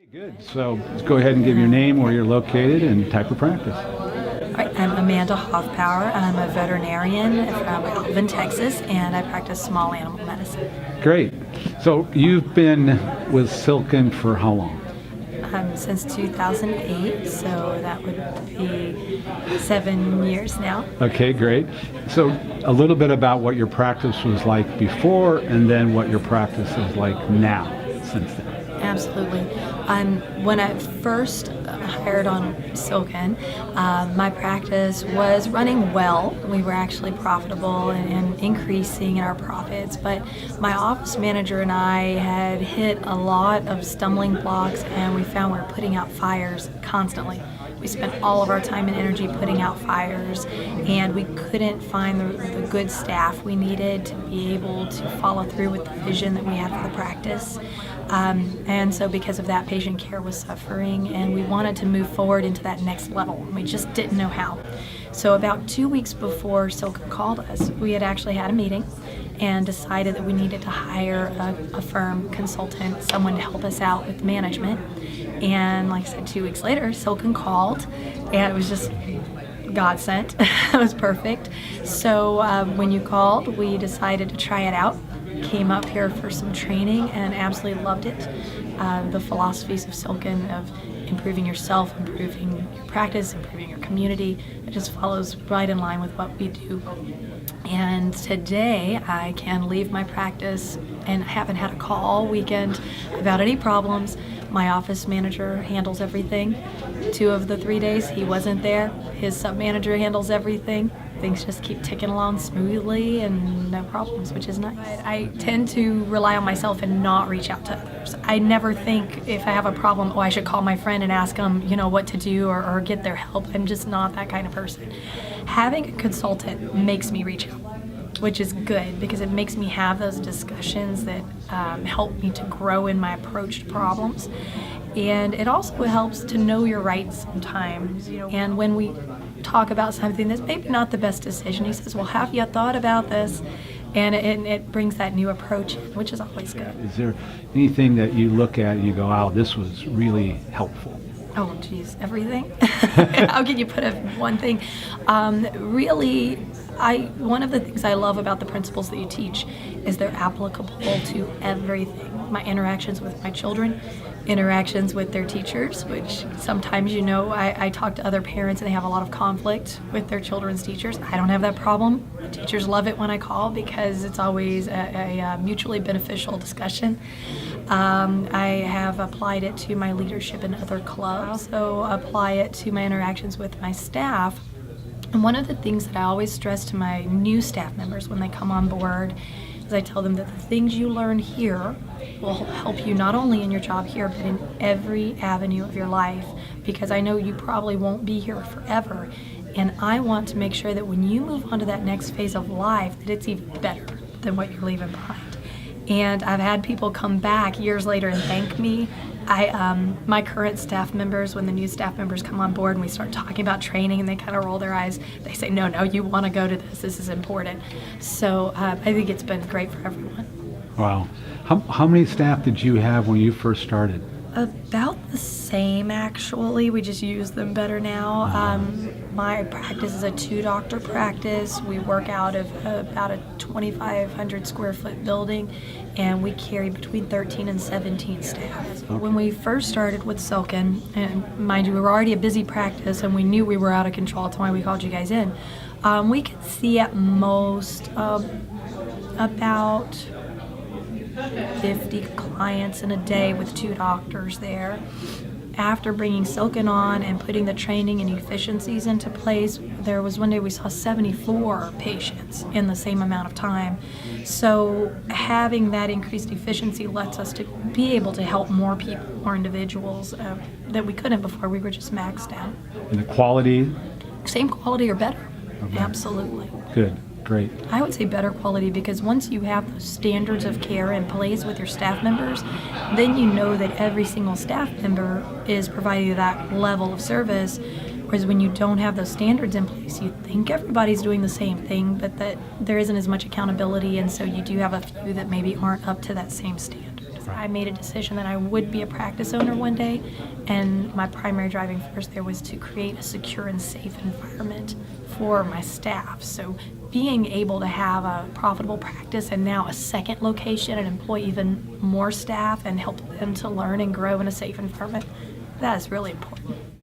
Good. So let's go ahead and give your name, where you're located, and type of practice. All right, I'm Amanda Hoffpauir. I'm a veterinarian from Alvin, Texas, and I practice small animal medicine. Great. So you've been with Silkin for how long? Since 2008, so that would be 7 years now. Okay, great. So a little bit about what your practice was like before, and then what your practice is like now, since then. Absolutely. When I first hired on Silkin, my practice was running well. We were actually profitable and increasing in our profits, but my office manager and I had hit a lot of stumbling blocks, and we found we were putting out fires constantly. We spent all of our time and energy putting out fires, and we couldn't find the good staff we needed to be able to follow through with the vision that we had for the practice. And so because of that, patient care was suffering, and we wanted to move forward into that next level, and we just didn't know how. So about 2 weeks before Silkin called us, we had actually had a meeting and decided that we needed to hire a firm consultant, someone to help us out with management. And like I said, 2 weeks later, Silkin called, and it was just God sent. It was perfect. So when you called, we decided to try it out. Came up here for some training and absolutely loved it. The philosophies of Silkin of improving yourself, improving your practice, improving your community, it just follows right in line with what we do. And today I can leave my practice and haven't had a call all weekend about any problems. My office manager handles everything. 2 of the 3 days he wasn't there. His sub-manager handles everything. Things just keep ticking along smoothly and no problems, which is nice. I tend to rely on myself and not reach out to others. I never think if I have a problem, I should call my friend and ask them, what to do or get their help. I'm just not that kind of person. Having a consultant makes me reach out, which is good because it makes me have those discussions that help me to grow in my approach to problems. And it also helps to know your rights sometimes. And when we talk about something that's maybe not the best decision, he says, well, have you thought about this? And it brings that new approach in, which is always good. Is there anything that you look at and you go, wow, this was really helpful? Oh, geez, everything? How can you put one thing? Really, one of the things I love about the principles that you teach is they're applicable to everything. My interactions with my children, interactions with their teachers, which sometimes, I talk to other parents and they have a lot of conflict with their children's teachers. I don't have that problem. The teachers love it when I call because it's always a mutually beneficial discussion. I have applied it to my leadership in other clubs. I also apply it to my interactions with my staff. And one of the things that I always stress to my new staff members when they come on board is I tell them that the things you learn here will help you not only in your job here, but in every avenue of your life, because I know you probably won't be here forever. And I want to make sure that when you move on to that next phase of life, that it's even better than what you're leaving behind. And I've had people come back years later and thank me. My current staff members, when the new staff members come on board and we start talking about training and they kind of roll their eyes, they say, no, you want to go to this is important. So I think it's been great for everyone. Wow. How many staff did you have when you first started? About the same, actually. We just use them better now. My practice is a 2-doctor practice. We work out of about a 2,500 square foot building, and we carry between 13 and 17 staff. Okay. When we first started with Silkin, and mind you, we were already a busy practice, and we knew we were out of control. That's why we called you guys in. We could see at most about 50 clients in a day with 2 doctors there. After bringing Silkin on and putting the training and efficiencies into place, there was one day we saw 74 patients in the same amount of time. So having that increased efficiency lets us to be able to help more people, more individuals that we couldn't before. We were just maxed out. And the quality? Same quality or better. Okay. Absolutely. Good. Great. I would say better quality, because once you have those standards of care in place with your staff members, then you know that every single staff member is providing that level of service Whereas when you don't have those standards in place, you think everybody's doing the same thing, but that there isn't as much accountability, and so you do have a few that maybe aren't up to that same standard. I made a decision that I would be a practice owner one day, and my primary driving force there was to create a secure and safe environment for my staff. So being able to have a profitable practice and now a second location and employ even more staff and help them to learn and grow in a safe environment, that is really important.